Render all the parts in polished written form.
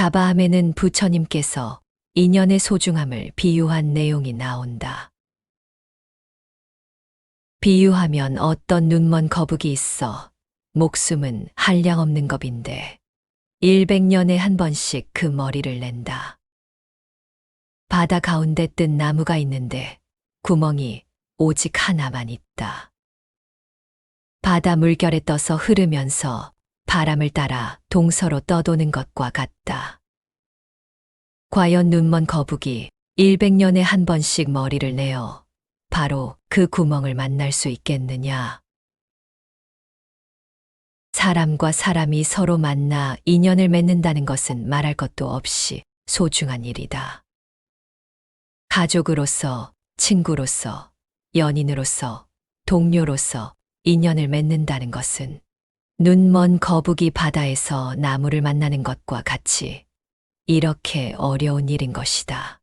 자바함에는 부처님께서 인연의 소중함을 비유한 내용이 나온다. 비유하면 어떤 눈먼 거북이 있어 목숨은 한량없는 겁인데 100년에 한 번씩 그 머리를 낸다. 바다 가운데 뜬 나무가 있는데 구멍이 오직 하나만 있다. 바다 물결에 떠서 흐르면서 바람을 따라 동서로 떠도는 것과 같다. 과연 눈먼 거북이 100년에 한 번씩 머리를 내어 바로 그 구멍을 만날 수 있겠느냐? 사람과 사람이 서로 만나 인연을 맺는다는 것은 말할 것도 없이 소중한 일이다. 가족으로서, 친구로서, 연인으로서, 동료로서 인연을 맺는다는 것은 눈먼 거북이 바다에서 나무를 만나는 것과 같이 이렇게 어려운 일인 것이다.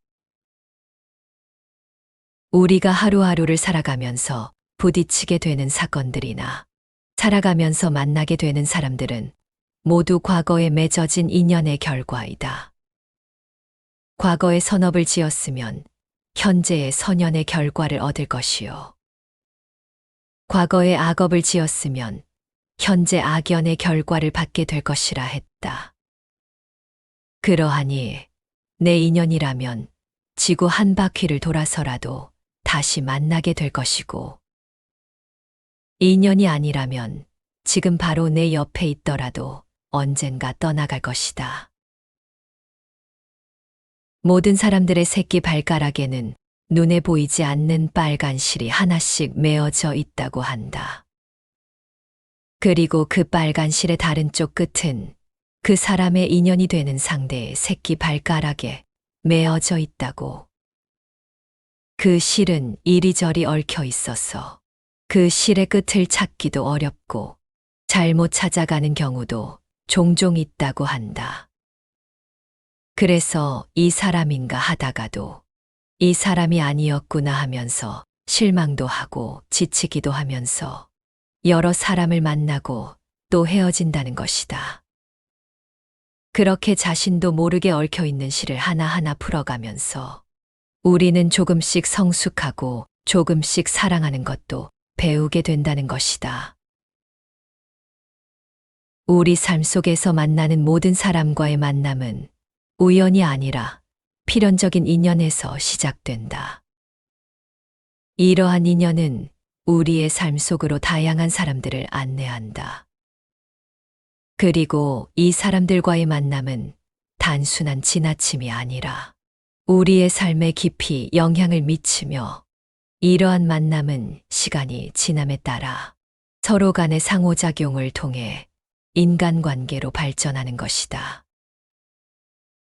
우리가 하루하루를 살아가면서 부딪히게 되는 사건들이나 살아가면서 만나게 되는 사람들은 모두 과거에 맺어진 인연의 결과이다. 과거에 선업을 지었으면 현재의 선연의 결과를 얻을 것이요. 과거에 악업을 지었으면 현재 악연의 결과를 받게 될 것이라 했다. 그러하니 내 인연이라면 지구 한 바퀴를 돌아서라도 다시 만나게 될 것이고, 인연이 아니라면 지금 바로 내 옆에 있더라도 언젠가 떠나갈 것이다. 모든 사람들의 새끼 발가락에는 눈에 보이지 않는 빨간 실이 하나씩 메어져 있다고 한다. 그리고 그 빨간 실의 다른 쪽 끝은 그 사람의 인연이 되는 상대의 새끼 발가락에 메어져 있다고. 그 실은 이리저리 얽혀 있어서 그 실의 끝을 찾기도 어렵고 잘못 찾아가는 경우도 종종 있다고 한다. 그래서 이 사람인가 하다가도 이 사람이 아니었구나 하면서 실망도 하고 지치기도 하면서 여러 사람을 만나고 또 헤어진다는 것이다. 그렇게 자신도 모르게 얽혀 있는 실을 하나하나 풀어가면서 우리는 조금씩 성숙하고 조금씩 사랑하는 것도 배우게 된다는 것이다. 우리 삶 속에서 만나는 모든 사람과의 만남은 우연이 아니라 필연적인 인연에서 시작된다. 이러한 인연은 우리의 삶 속으로 다양한 사람들을 안내한다. 그리고 이 사람들과의 만남은 단순한 지나침이 아니라 우리의 삶에 깊이 영향을 미치며, 이러한 만남은 시간이 지남에 따라 서로 간의 상호작용을 통해 인간관계로 발전하는 것이다.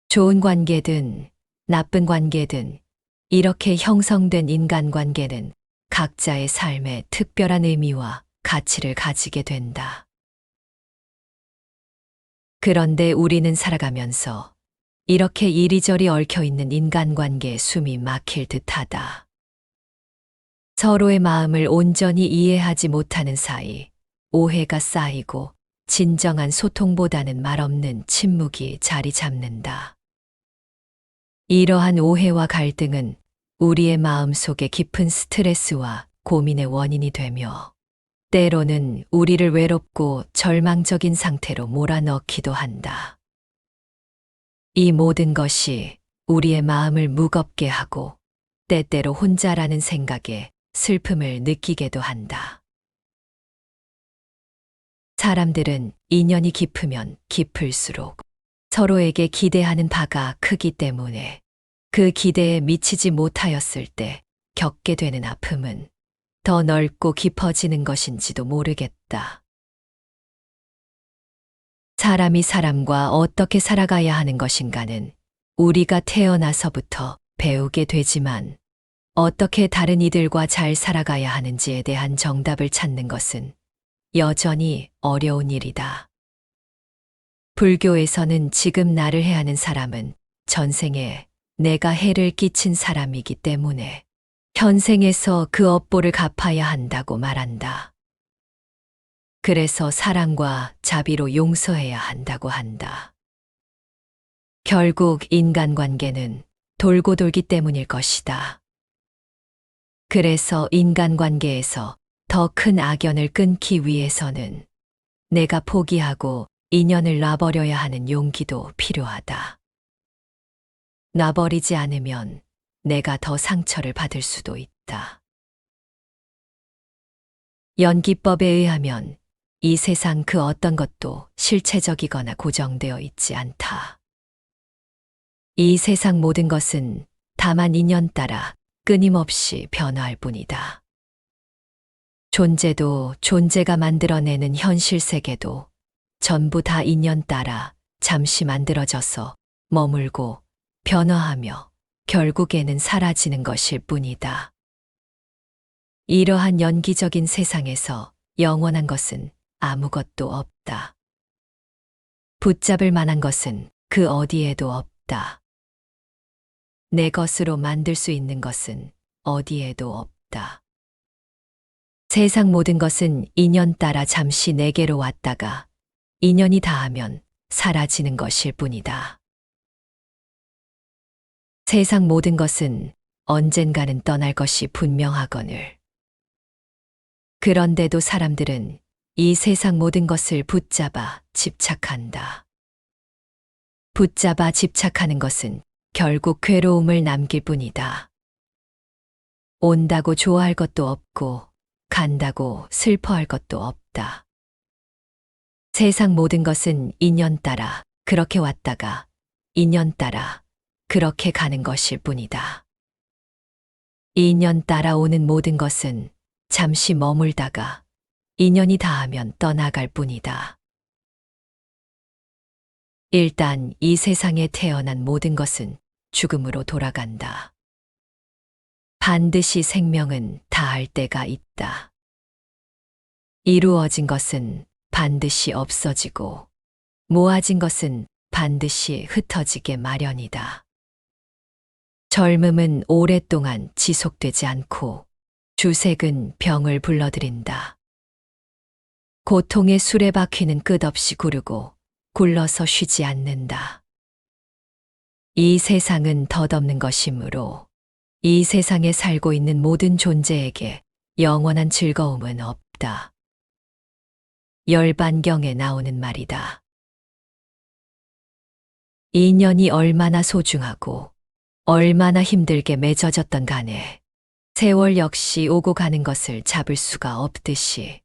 좋은 관계든 나쁜 관계든 이렇게 형성된 인간관계는 각자의 삶에 특별한 의미와 가치를 가지게 된다. 그런데 우리는 살아가면서 이렇게 이리저리 얽혀 있는 인간관계에 숨이 막힐 듯하다. 서로의 마음을 온전히 이해하지 못하는 사이 오해가 쌓이고 진정한 소통보다는 말없는 침묵이 자리 잡는다. 이러한 오해와 갈등은 우리의 마음 속에 깊은 스트레스와 고민의 원인이 되며 때로는 우리를 외롭고 절망적인 상태로 몰아넣기도 한다. 이 모든 것이 우리의 마음을 무겁게 하고 때때로 혼자라는 생각에 슬픔을 느끼게도 한다. 사람들은 인연이 깊으면 깊을수록 서로에게 기대하는 바가 크기 때문에 그 기대에 미치지 못하였을 때 겪게 되는 아픔은 더 넓고 깊어지는 것인지도 모르겠다. 사람이 사람과 어떻게 살아가야 하는 것인가는 우리가 태어나서부터 배우게 되지만 어떻게 다른 이들과 잘 살아가야 하는지에 대한 정답을 찾는 것은 여전히 어려운 일이다. 불교에서는 지금 나를 해하는 사람은 전생에 내가 해를 끼친 사람이기 때문에 현생에서 그 업보를 갚아야 한다고 말한다. 그래서 사랑과 자비로 용서해야 한다고 한다. 결국 인간관계는 돌고 돌기 때문일 것이다. 그래서 인간관계에서 더 큰 악연을 끊기 위해서는 내가 포기하고 인연을 놔버려야 하는 용기도 필요하다. 놔버리지 않으면 내가 더 상처를 받을 수도 있다. 연기법에 의하면 이 세상 그 어떤 것도 실체적이거나 고정되어 있지 않다. 이 세상 모든 것은 다만 인연 따라 끊임없이 변화할 뿐이다. 존재도 존재가 만들어내는 현실 세계도 전부 다 인연 따라 잠시 만들어져서 머물고 변화하며 결국에는 사라지는 것일 뿐이다. 이러한 연기적인 세상에서 영원한 것은 아무것도 없다. 붙잡을 만한 것은 그 어디에도 없다. 내 것으로 만들 수 있는 것은 어디에도 없다. 세상 모든 것은 인연 따라 잠시 내게로 왔다가 인연이 다하면 사라지는 것일 뿐이다. 세상 모든 것은 언젠가는 떠날 것이 분명하거늘. 그런데도 사람들은 이 세상 모든 것을 붙잡아 집착한다. 붙잡아 집착하는 것은 결국 괴로움을 남길 뿐이다. 온다고 좋아할 것도 없고 간다고 슬퍼할 것도 없다. 세상 모든 것은 인연 따라 그렇게 왔다가 인연 따라 그렇게 가는 것일 뿐이다. 인연 따라 오는 모든 것은 잠시 머물다가 인연이 다하면 떠나갈 뿐이다. 일단 이 세상에 태어난 모든 것은 죽음으로 돌아간다. 반드시 생명은 다할 때가 있다. 이루어진 것은 반드시 없어지고 모아진 것은 반드시 흩어지게 마련이다. 젊음은 오랫동안 지속되지 않고 주색은 병을 불러들인다. 고통의 수레바퀴는 끝없이 구르고 굴러서 쉬지 않는다. 이 세상은 덧없는 것이므로 이 세상에 살고 있는 모든 존재에게 영원한 즐거움은 없다. 열반경에 나오는 말이다. 인연이 얼마나 소중하고 얼마나 힘들게 맺어졌던 간에 세월 역시 오고 가는 것을 잡을 수가 없듯이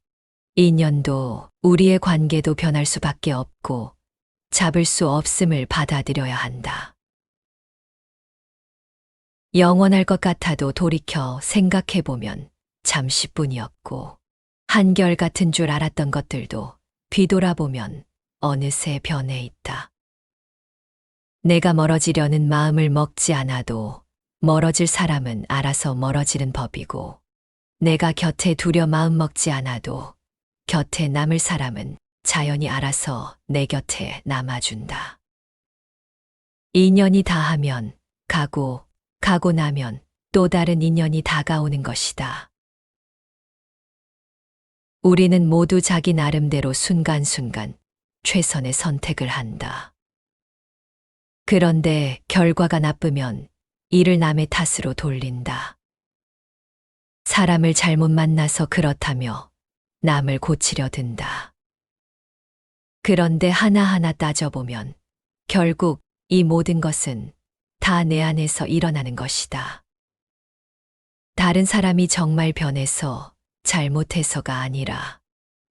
인연도 우리의 관계도 변할 수밖에 없고 잡을 수 없음을 받아들여야 한다. 영원할 것 같아도 돌이켜 생각해보면 잠시뿐이었고 한결같은 줄 알았던 것들도 뒤돌아보면 어느새 변해 있다. 내가 멀어지려는 마음을 먹지 않아도 멀어질 사람은 알아서 멀어지는 법이고 내가 곁에 두려 마음 먹지 않아도 곁에 남을 사람은 자연히 알아서 내 곁에 남아준다. 인연이 다하면 가고 나면 또 다른 인연이 다가오는 것이다. 우리는 모두 자기 나름대로 순간순간 최선의 선택을 한다. 그런데 결과가 나쁘면 이를 남의 탓으로 돌린다. 사람을 잘못 만나서 그렇다며 남을 고치려 든다. 그런데 하나하나 따져보면 결국 이 모든 것은 다 내 안에서 일어나는 것이다. 다른 사람이 정말 변해서 잘못해서가 아니라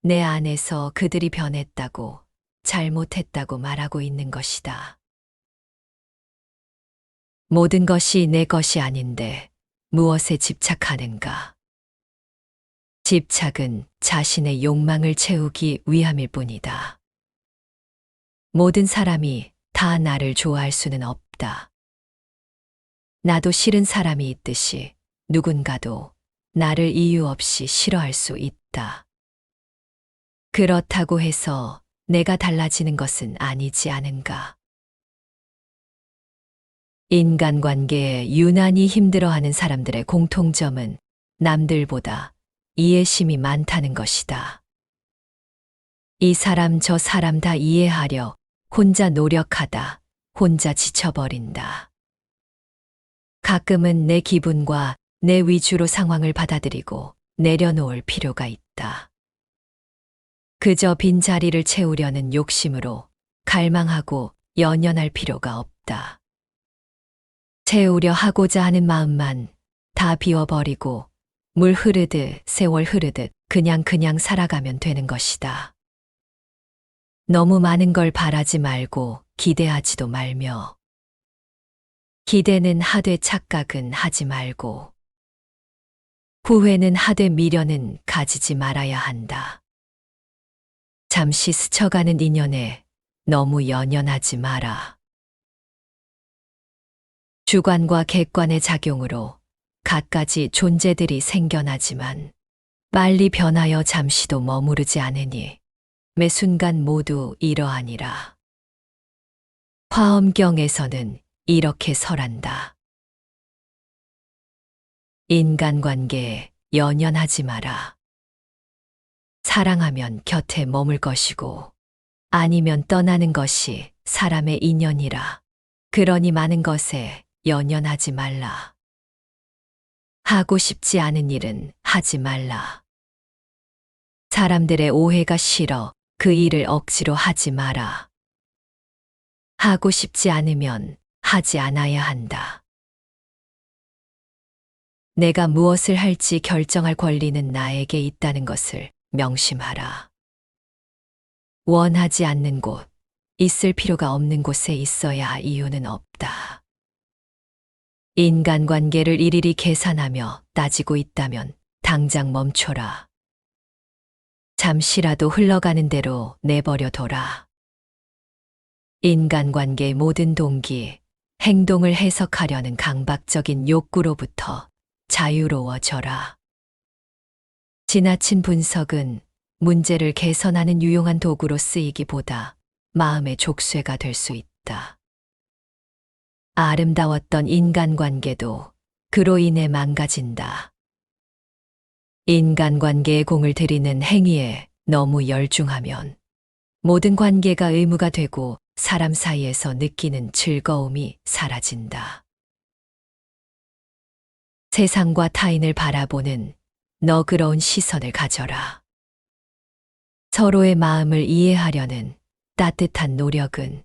내 안에서 그들이 변했다고 잘못했다고 말하고 있는 것이다. 모든 것이 내 것이 아닌데 무엇에 집착하는가? 집착은 자신의 욕망을 채우기 위함일 뿐이다. 모든 사람이 다 나를 좋아할 수는 없다. 나도 싫은 사람이 있듯이 누군가도 나를 이유 없이 싫어할 수 있다. 그렇다고 해서 내가 달라지는 것은 아니지 않은가? 인간관계에 유난히 힘들어하는 사람들의 공통점은 남들보다 이해심이 많다는 것이다. 이 사람 저 사람 다 이해하려 혼자 노력하다 혼자 지쳐버린다. 가끔은 내 기분과 내 위주로 상황을 받아들이고 내려놓을 필요가 있다. 그저 빈자리를 채우려는 욕심으로 갈망하고 연연할 필요가 없다. 채우려 하고자 하는 마음만 다 비워버리고 물 흐르듯 세월 흐르듯 그냥 살아가면 되는 것이다. 너무 많은 걸 바라지 말고 기대하지도 말며 기대는 하되 착각은 하지 말고 후회는 하되 미련은 가지지 말아야 한다. 잠시 스쳐가는 인연에 너무 연연하지 마라. 주관과 객관의 작용으로 갖가지 존재들이 생겨나지만 빨리 변하여 잠시도 머무르지 않으니 매 순간 모두 이러하니라. 화엄경에서는 이렇게 설한다. 인간관계에 연연하지 마라. 사랑하면 곁에 머물 것이고 아니면 떠나는 것이 사람의 인연이라. 그러니 많은 것에 연연하지 말라. 하고 싶지 않은 일은 하지 말라. 사람들의 오해가 싫어 그 일을 억지로 하지 마라. 하고 싶지 않으면 하지 않아야 한다. 내가 무엇을 할지 결정할 권리는 나에게 있다는 것을 명심하라. 원하지 않는 곳, 있을 필요가 없는 곳에 있어야 할 이유는 없다. 인간관계를 일일이 계산하며 따지고 있다면 당장 멈춰라. 잠시라도 흘러가는 대로 내버려둬라. 인간관계의 모든 동기, 행동을 해석하려는 강박적인 욕구로부터 자유로워져라. 지나친 분석은 문제를 개선하는 유용한 도구로 쓰이기보다 마음의 족쇄가 될 수 있다. 아름다웠던 인간관계도 그로 인해 망가진다. 인간관계에 공을 들이는 행위에 너무 열중하면 모든 관계가 의무가 되고 사람 사이에서 느끼는 즐거움이 사라진다. 세상과 타인을 바라보는 너그러운 시선을 가져라. 서로의 마음을 이해하려는 따뜻한 노력은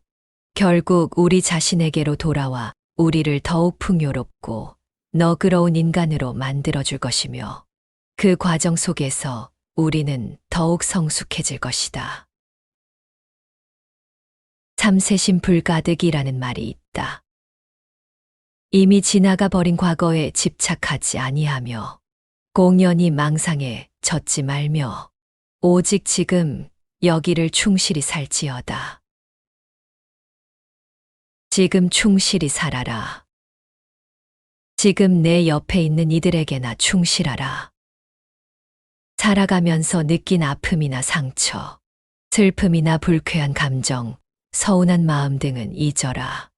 결국 우리 자신에게로 돌아와 우리를 더욱 풍요롭고 너그러운 인간으로 만들어줄 것이며 그 과정 속에서 우리는 더욱 성숙해질 것이다. 참새심 불가득이라는 말이 있다. 이미 지나가 버린 과거에 집착하지 아니하며 공연히 망상에 젖지 말며 오직 지금 여기를 충실히 살지어다. 지금 충실히 살아라. 지금 내 옆에 있는 이들에게나 충실하라. 살아가면서 느낀 아픔이나 상처, 슬픔이나 불쾌한 감정, 서운한 마음 등은 잊어라.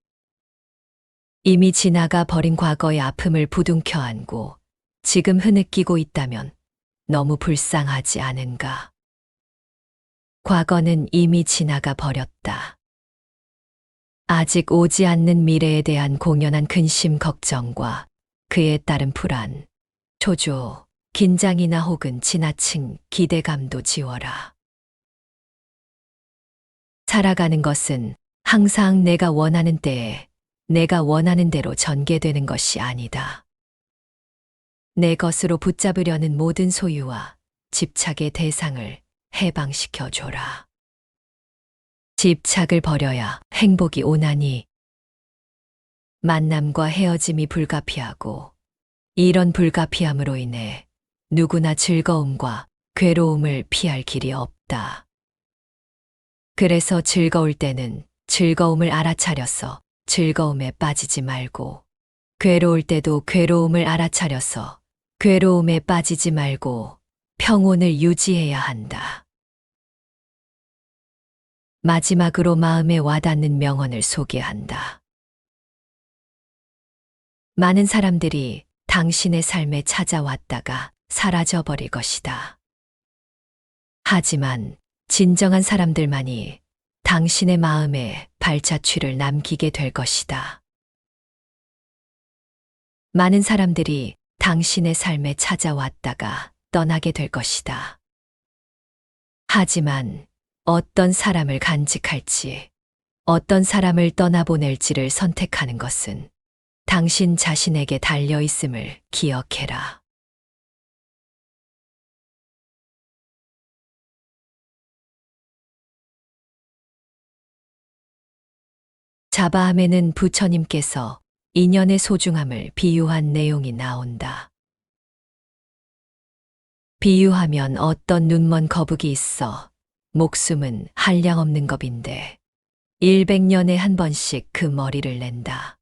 이미 지나가 버린 과거의 아픔을 부둥켜 안고 지금 흐느끼고 있다면 너무 불쌍하지 않은가? 과거는 이미 지나가 버렸다. 아직 오지 않는 미래에 대한 공연한 근심 걱정과 그에 따른 불안, 초조, 긴장이나 혹은 지나친 기대감도 지워라. 살아가는 것은 항상 내가 원하는 때에 내가 원하는 대로 전개되는 것이 아니다. 내 것으로 붙잡으려는 모든 소유와 집착의 대상을 해방시켜줘라. 집착을 버려야 행복이 오나니 만남과 헤어짐이 불가피하고 이런 불가피함으로 인해 누구나 즐거움과 괴로움을 피할 길이 없다. 그래서 즐거울 때는 즐거움을 알아차려서 즐거움에 빠지지 말고 괴로울 때도 괴로움을 알아차려서 괴로움에 빠지지 말고 평온을 유지해야 한다. 마지막으로 마음에 와닿는 명언을 소개한다. 많은 사람들이 당신의 삶에 찾아왔다가 사라져버릴 것이다. 하지만 진정한 사람들만이 당신의 마음에 발자취를 남기게 될 것이다. 많은 사람들이 당신의 삶에 찾아왔다가 떠나게 될 것이다. 하지만 어떤 사람을 간직할지, 어떤 사람을 떠나보낼지를 선택하는 것은 당신 자신에게 달려 있음을 기억해라. 자바함에는 부처님께서 인연의 소중함을 비유한 내용이 나온다. 비유하면 어떤 눈먼 거북이 있어 목숨은 한량없는 겁인데 100년에 한 번씩 그 머리를 낸다.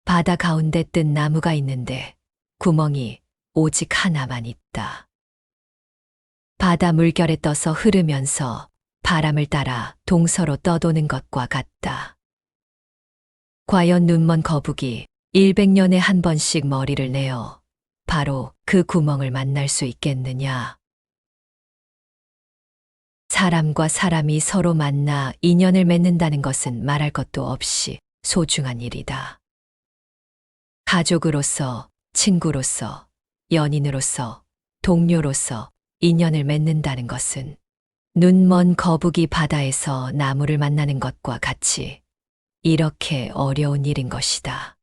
바다 가운데 뜬 나무가 있는데 구멍이 오직 하나만 있다. 바다 물결에 떠서 흐르면서 바람을 따라 동서로 떠도는 것과 같다. 과연 눈먼 거북이 100년에 한 번씩 머리를 내어 바로 그 구멍을 만날 수 있겠느냐? 사람과 사람이 서로 만나 인연을 맺는다는 것은 말할 것도 없이 소중한 일이다. 가족으로서, 친구로서, 연인으로서, 동료로서 인연을 맺는다는 것은 눈먼 거북이 바다에서 나무를 만나는 것과 같이 이렇게 어려운 일인 것이다.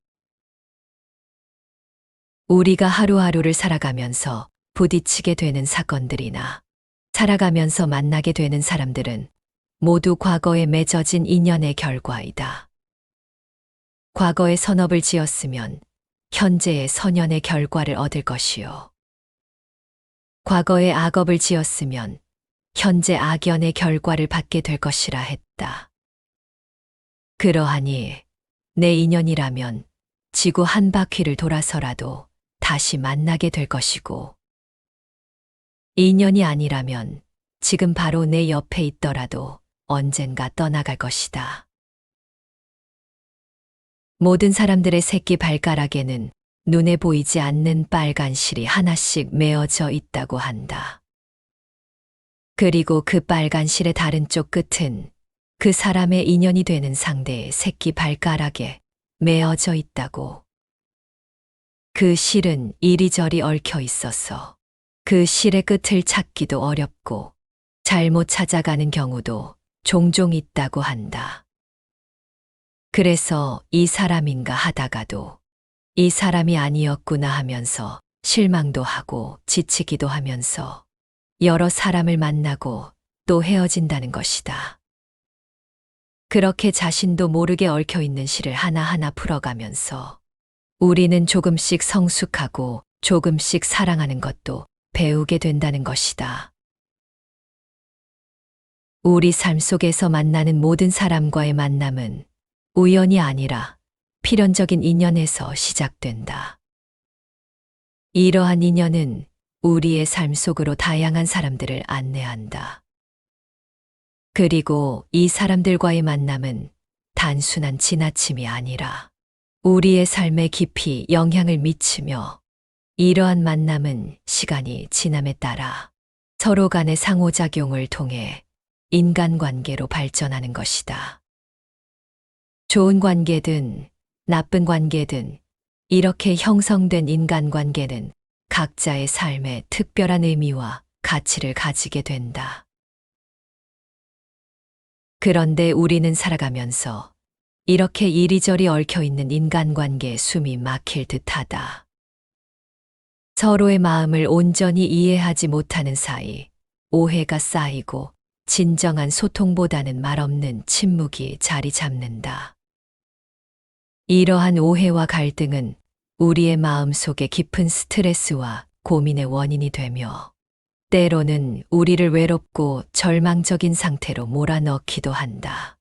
우리가 하루하루를 살아가면서 부딪히게 되는 사건들이나 살아가면서 만나게 되는 사람들은 모두 과거에 맺어진 인연의 결과이다. 과거에 선업을 지었으면 현재의 선연의 결과를 얻을 것이요. 과거에 악업을 지었으면 현재 악연의 결과를 받게 될 것이라 했다. 그러하니 내 인연이라면 지구 한 바퀴를 돌아서라도 다시 만나게 될 것이고, 인연이 아니라면 지금 바로 내 옆에 있더라도 언젠가 떠나갈 것이다. 모든 사람들의 새끼 발가락에는 눈에 보이지 않는 빨간 실이 하나씩 메어져 있다고 한다. 그리고 그 빨간 실의 다른 쪽 끝은 그 사람의 인연이 되는 상대의 새끼 발가락에 메어져 있다고. 그 실은 이리저리 얽혀 있어서 그 실의 끝을 찾기도 어렵고 잘못 찾아가는 경우도 종종 있다고 한다. 그래서 이 사람인가 하다가도 이 사람이 아니었구나 하면서 실망도 하고 지치기도 하면서 여러 사람을 만나고 또 헤어진다는 것이다. 그렇게 자신도 모르게 얽혀 있는 실을 하나하나 풀어가면서 우리는 조금씩 성숙하고 조금씩 사랑하는 것도 배우게 된다는 것이다. 우리 삶 속에서 만나는 모든 사람과의 만남은 우연이 아니라 필연적인 인연에서 시작된다. 이러한 인연은 우리의 삶 속으로 다양한 사람들을 안내한다. 그리고 이 사람들과의 만남은 단순한 지나침이 아니라 우리의 삶에 깊이 영향을 미치며, 이러한 만남은 시간이 지남에 따라 서로 간의 상호작용을 통해 인간관계로 발전하는 것이다. 좋은 관계든 나쁜 관계든 이렇게 형성된 인간관계는 각자의 삶에 특별한 의미와 가치를 가지게 된다. 그런데 우리는 살아가면서 이렇게 이리저리 얽혀 있는 인간관계에 숨이 막힐 듯하다. 서로의 마음을 온전히 이해하지 못하는 사이 오해가 쌓이고 진정한 소통보다는 말없는 침묵이 자리 잡는다. 이러한 오해와 갈등은 우리의 마음 속에 깊은 스트레스와 고민의 원인이 되며 때로는 우리를 외롭고 절망적인 상태로 몰아넣기도 한다.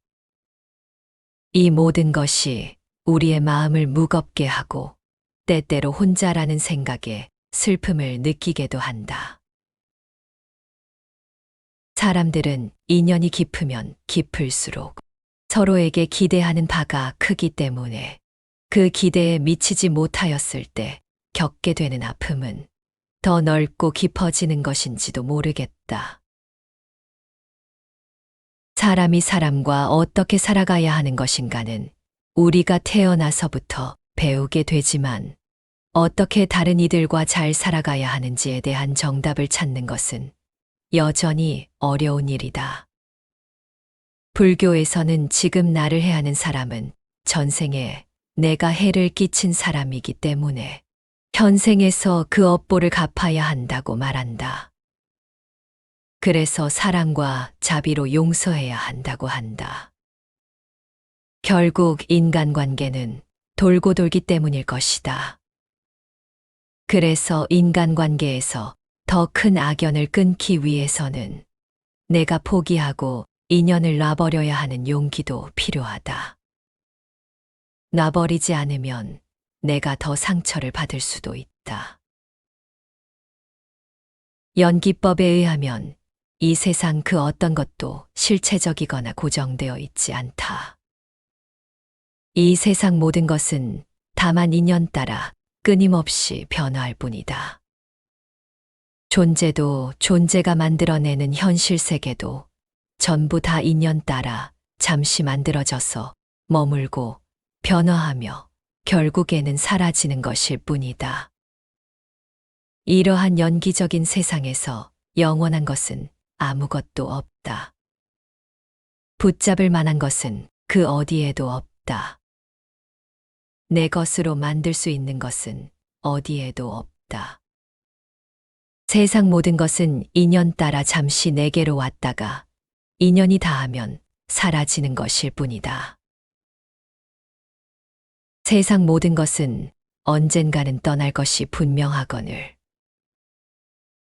이 모든 것이 우리의 마음을 무겁게 하고 때때로 혼자라는 생각에 슬픔을 느끼게도 한다. 사람들은 인연이 깊으면 깊을수록 서로에게 기대하는 바가 크기 때문에 그 기대에 미치지 못하였을 때 겪게 되는 아픔은 더 넓고 깊어지는 것인지도 모르겠다. 사람이 사람과 어떻게 살아가야 하는 것인가는 우리가 태어나서부터 배우게 되지만 어떻게 다른 이들과 잘 살아가야 하는지에 대한 정답을 찾는 것은 여전히 어려운 일이다. 불교에서는 지금 나를 해하는 사람은 전생에 내가 해를 끼친 사람이기 때문에 현생에서 그 업보를 갚아야 한다고 말한다. 그래서 사랑과 자비로 용서해야 한다고 한다. 결국 인간관계는 돌고 돌기 때문일 것이다. 그래서 인간관계에서 더 큰 악연을 끊기 위해서는 내가 포기하고 인연을 놔버려야 하는 용기도 필요하다. 놔버리지 않으면 내가 더 상처를 받을 수도 있다. 연기법에 의하면 이 세상 그 어떤 것도 실체적이거나 고정되어 있지 않다. 이 세상 모든 것은 다만 인연 따라 끊임없이 변화할 뿐이다. 존재도 존재가 만들어내는 현실 세계도 전부 다 인연 따라 잠시 만들어져서 머물고 변화하며 결국에는 사라지는 것일 뿐이다. 이러한 연기적인 세상에서 영원한 것은 아무것도 없다. 붙잡을 만한 것은 그 어디에도 없다. 내 것으로 만들 수 있는 것은 어디에도 없다. 세상 모든 것은 인연 따라 잠시 내게로 왔다가 인연이 다하면 사라지는 것일 뿐이다. 세상 모든 것은 언젠가는 떠날 것이 분명하거늘.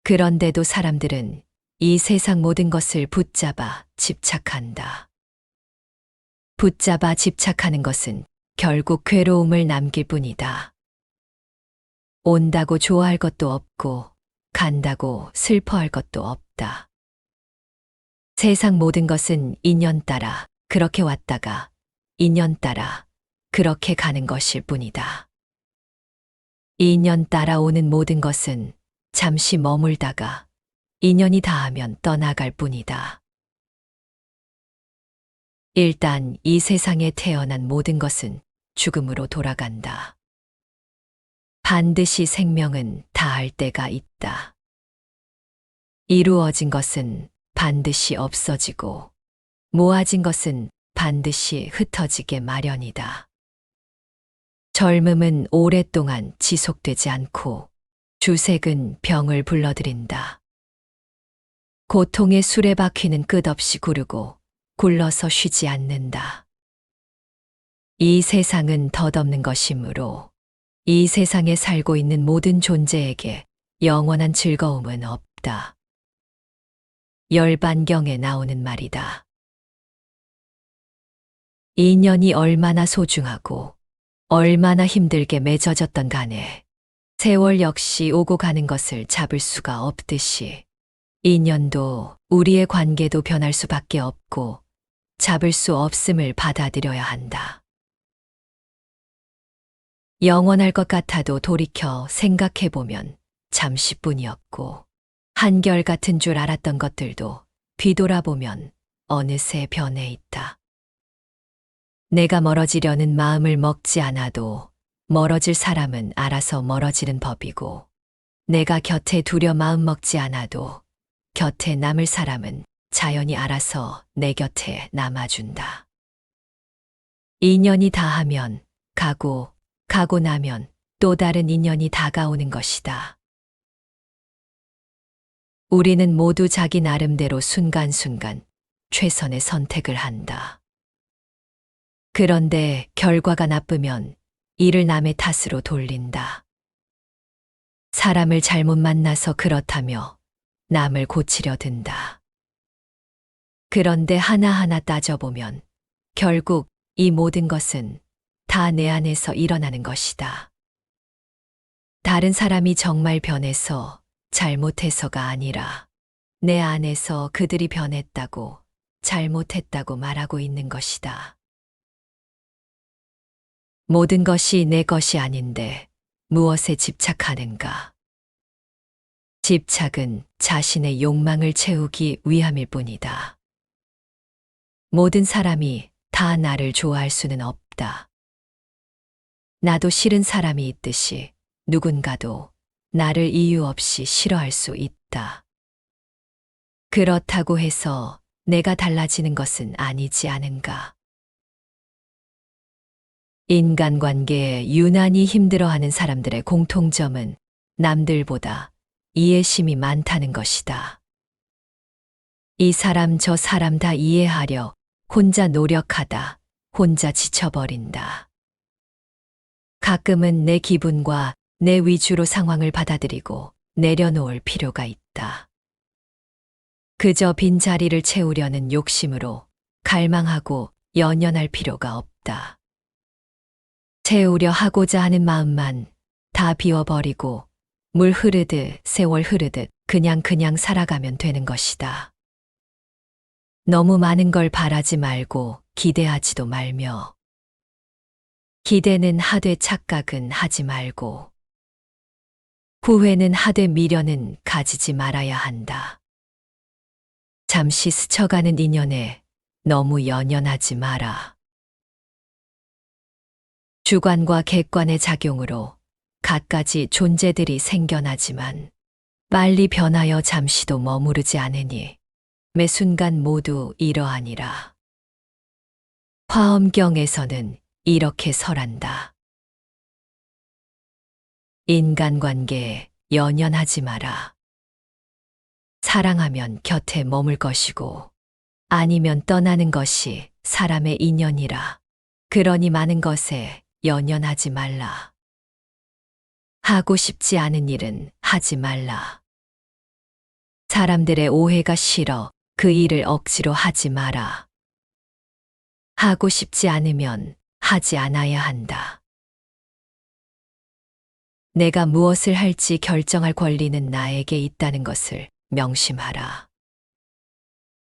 그런데도 사람들은 이 세상 모든 것을 붙잡아 집착한다. 붙잡아 집착하는 것은 결국 괴로움을 남길 뿐이다. 온다고 좋아할 것도 없고 간다고 슬퍼할 것도 없다. 세상 모든 것은 인연 따라 그렇게 왔다가 인연 따라 그렇게 가는 것일 뿐이다. 인연 따라 오는 모든 것은 잠시 머물다가 인연이 다하면 떠나갈 뿐이다. 일단 이 세상에 태어난 모든 것은 죽음으로 돌아간다. 반드시 생명은 다할 때가 있다. 이루어진 것은 반드시 없어지고 모아진 것은 반드시 흩어지게 마련이다. 젊음은 오랫동안 지속되지 않고 주색은 병을 불러들인다. 고통의 수레바퀴는 끝없이 구르고 굴러서 쉬지 않는다. 이 세상은 덧없는 것이므로 이 세상에 살고 있는 모든 존재에게 영원한 즐거움은 없다. 열반경에 나오는 말이다. 인연이 얼마나 소중하고 얼마나 힘들게 맺어졌던 간에 세월 역시 오고 가는 것을 잡을 수가 없듯이 인연도 우리의 관계도 변할 수밖에 없고 잡을 수 없음을 받아들여야 한다. 영원할 것 같아도 돌이켜 생각해보면 잠시뿐이었고 한결같은 줄 알았던 것들도 뒤돌아보면 어느새 변해 있다. 내가 멀어지려는 마음을 먹지 않아도 멀어질 사람은 알아서 멀어지는 법이고 내가 곁에 두려 마음 먹지 않아도 곁에 남을 사람은 자연히 알아서 내 곁에 남아준다. 인연이 다하면 가고 나면 또 다른 인연이 다가오는 것이다. 우리는 모두 자기 나름대로 순간순간 최선의 선택을 한다. 그런데 결과가 나쁘면 이를 남의 탓으로 돌린다. 사람을 잘못 만나서 그렇다며 남을 고치려 든다. 그런데 하나하나 따져보면 결국 이 모든 것은 다 내 안에서 일어나는 것이다. 다른 사람이 정말 변해서 잘못해서가 아니라 내 안에서 그들이 변했다고 잘못했다고 말하고 있는 것이다. 모든 것이 내 것이 아닌데 무엇에 집착하는가? 집착은 자신의 욕망을 채우기 위함일 뿐이다. 모든 사람이 다 나를 좋아할 수는 없다. 나도 싫은 사람이 있듯이 누군가도 나를 이유 없이 싫어할 수 있다. 그렇다고 해서 내가 달라지는 것은 아니지 않은가. 인간관계에 유난히 힘들어하는 사람들의 공통점은 남들보다 이해심이 많다는 것이다. 이 사람 저 사람 다 이해하려 혼자 노력하다 혼자 지쳐버린다. 가끔은 내 기분과 내 위주로 상황을 받아들이고 내려놓을 필요가 있다. 그저 빈자리를 채우려는 욕심으로 갈망하고 연연할 필요가 없다. 채우려 하고자 하는 마음만 다 비워버리고 물 흐르듯 세월 흐르듯 그냥 살아가면 되는 것이다. 너무 많은 걸 바라지 말고 기대하지도 말며 기대는 하되 착각은 하지 말고 후회는 하되 미련은 가지지 말아야 한다. 잠시 스쳐가는 인연에 너무 연연하지 마라. 주관과 객관의 작용으로 갖가지 존재들이 생겨나지만 빨리 변하여 잠시도 머무르지 않으니 매 순간 모두 이러하니라. 화엄경에서는 이렇게 설한다. 인간관계에 연연하지 마라. 사랑하면 곁에 머물 것이고 아니면 떠나는 것이 사람의 인연이라. 그러니 많은 것에 연연하지 말라. 하고 싶지 않은 일은 하지 말라. 사람들의 오해가 싫어 그 일을 억지로 하지 마라. 하고 싶지 않으면 하지 않아야 한다. 내가 무엇을 할지 결정할 권리는 나에게 있다는 것을 명심하라.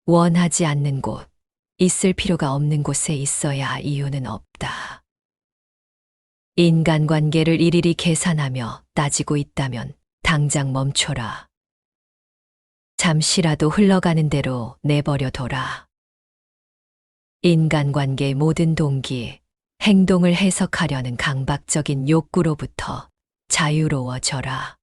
원하지 않는 곳, 있을 필요가 없는 곳에 있어야 이유는 없다. 인간관계를 일일이 계산하며 따지고 있다면 당장 멈춰라. 잠시라도 흘러가는 대로 내버려 둬라. 인간관계의 모든 동기, 행동을 해석하려는 강박적인 욕구로부터 자유로워져라.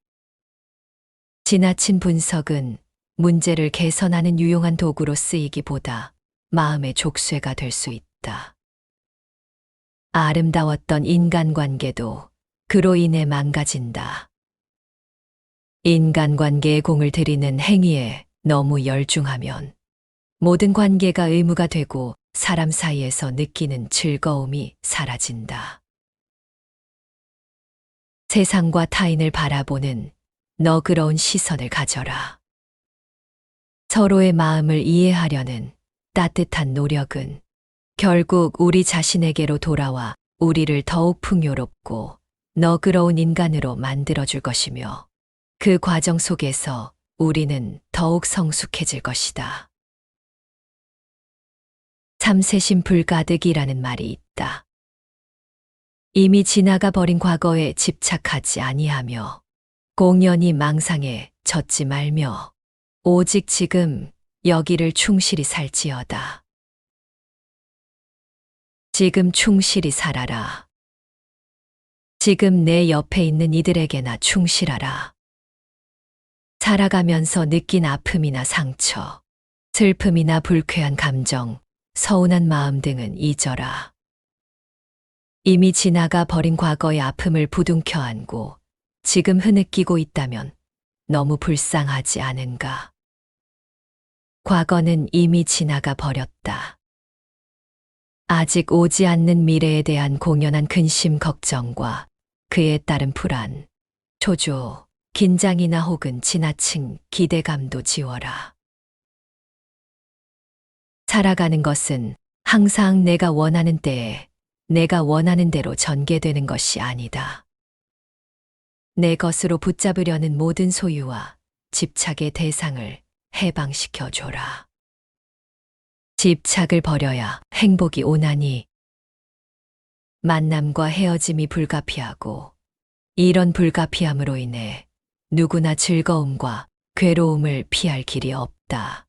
지나친 분석은 문제를 개선하는 유용한 도구로 쓰이기보다 마음의 족쇄가 될 수 있다. 아름다웠던 인간관계도 그로 인해 망가진다. 인간관계에 공을 들이는 행위에 너무 열중하면 모든 관계가 의무가 되고 사람 사이에서 느끼는 즐거움이 사라진다. 세상과 타인을 바라보는 너그러운 시선을 가져라. 서로의 마음을 이해하려는 따뜻한 노력은 결국 우리 자신에게로 돌아와 우리를 더욱 풍요롭고 너그러운 인간으로 만들어줄 것이며 그 과정 속에서 우리는 더욱 성숙해질 것이다. 참새심 불가득이라는 말이 있다. 이미 지나가 버린 과거에 집착하지 아니하며 공연히 망상에 젖지 말며 오직 지금 여기를 충실히 살지어다. 지금 충실히 살아라. 지금 내 옆에 있는 이들에게나 충실하라. 살아가면서 느낀 아픔이나 상처, 슬픔이나 불쾌한 감정, 서운한 마음 등은 잊어라. 이미 지나가 버린 과거의 아픔을 부둥켜 안고 지금 흐느끼고 있다면 너무 불쌍하지 않은가. 과거는 이미 지나가 버렸다. 아직 오지 않는 미래에 대한 공연한 근심 걱정과 그에 따른 불안, 초조, 긴장이나 혹은 지나친 기대감도 지워라. 살아가는 것은 항상 내가 원하는 때에 내가 원하는 대로 전개되는 것이 아니다. 내 것으로 붙잡으려는 모든 소유와 집착의 대상을 해방시켜줘라. 집착을 버려야 행복이 오나니 만남과 헤어짐이 불가피하고 이런 불가피함으로 인해 누구나 즐거움과 괴로움을 피할 길이 없다.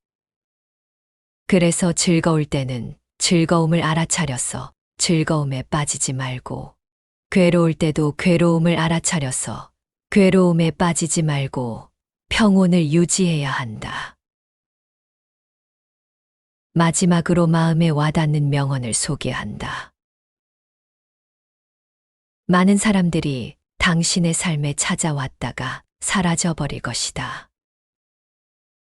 그래서 즐거울 때는 즐거움을 알아차려서 즐거움에 빠지지 말고, 괴로울 때도 괴로움을 알아차려서 괴로움에 빠지지 말고 평온을 유지해야 한다. 마지막으로 마음에 와닿는 명언을 소개한다. 많은 사람들이 당신의 삶에 찾아왔다가 사라져버릴 것이다.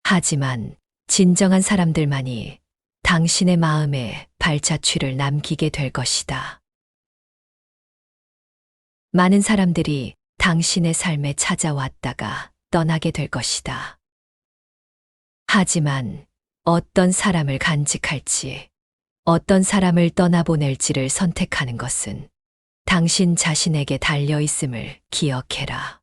하지만 진정한 사람들만이 당신의 마음에 발자취를 남기게 될 것이다. 많은 사람들이 당신의 삶에 찾아왔다가 떠나게 될 것이다. 하지만 어떤 사람을 간직할지, 어떤 사람을 떠나보낼지를 선택하는 것은 당신 자신에게 달려 있음을 기억해라.